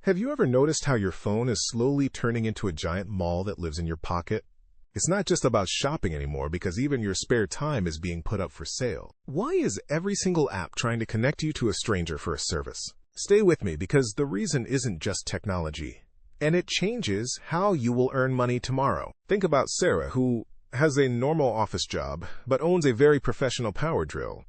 Have you ever noticed how your phone is slowly turning into a giant mall that lives in your pocket? It's not just about shopping anymore because even your spare time is being put up for sale. Why is every single app trying to connect you to a stranger for a service? Stay with me because the reason isn't just technology, and it changes how you will earn money tomorrow. Think about Sarah, who has a normal office job but owns a very professional power drill.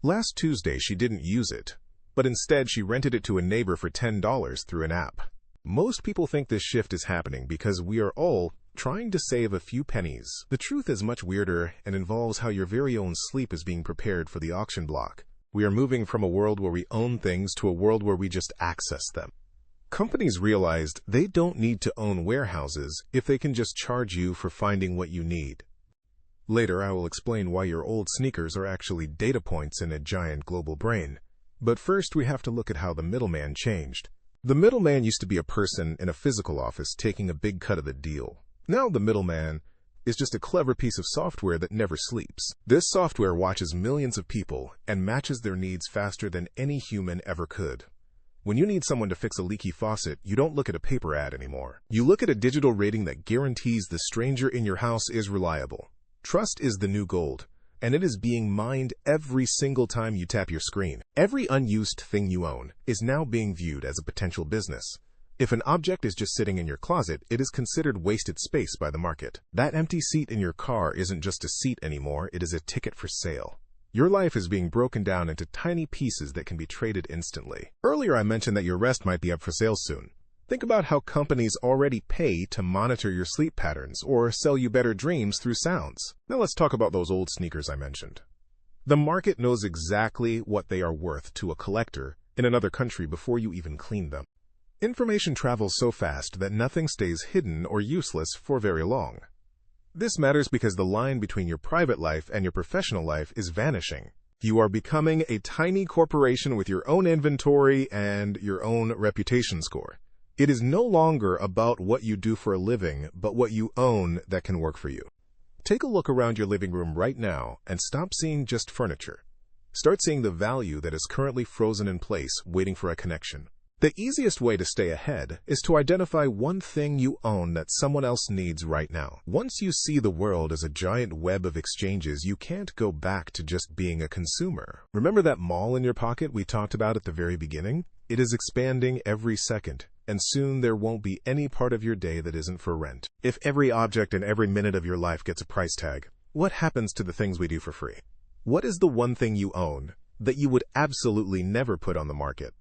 Last Tuesday, she didn't use it, but instead she rented it to a neighbor for $10 through an app. Most people think this shift is happening because we are all trying to save a few pennies. The truth is much weirder and involves how your very own sleep is being prepared for the auction block. We are moving from a world where we own things to a world where we just access them. Companies realized they don't need to own warehouses if they can just charge you for finding what you need. Later, I will explain why your old sneakers are actually data points in a giant global brain. But first, we have to look at how the middleman changed. The middleman used to be a person in a physical office taking a big cut of the deal. Now the middleman is just a clever piece of software that never sleeps. This software watches millions of people and matches their needs faster than any human ever could. When you need someone to fix a leaky faucet, you don't look at a paper ad anymore. You look at a digital rating that guarantees the stranger in your house is reliable. Trust is the new gold, and it is being mined every single time you tap your screen. Every unused thing you own is now being viewed as a potential business. If an object is just sitting in your closet, it is considered wasted space by the market. That empty seat in your car isn't just a seat anymore, it is a ticket for sale. Your life is being broken down into tiny pieces that can be traded instantly. Earlier I mentioned that your rest might be up for sale soon. Think about how companies already pay to monitor your sleep patterns or sell you better dreams through sounds. Now let's talk about those old sneakers I mentioned. The market knows exactly what they are worth to a collector in another country before you even clean them. Information travels so fast that nothing stays hidden or useless for very long. This matters because the line between your private life and your professional life is vanishing. You are becoming a tiny corporation with your own inventory and your own reputation score. It is no longer about what you do for a living, but what you own that can work for you. Take a look around your living room right now and stop seeing just furniture. Start seeing the value that is currently frozen in place, waiting for a connection. The easiest way to stay ahead is to identify one thing you own that someone else needs right now. Once you see the world as a giant web of exchanges, you can't go back to just being a consumer. Remember that mall in your pocket we talked about at the very beginning? It is expanding every second, and soon there won't be any part of your day that isn't for rent. If every object and every minute of your life gets a price tag, what happens to the things we do for free? What is the one thing you own that you would absolutely never put on the market?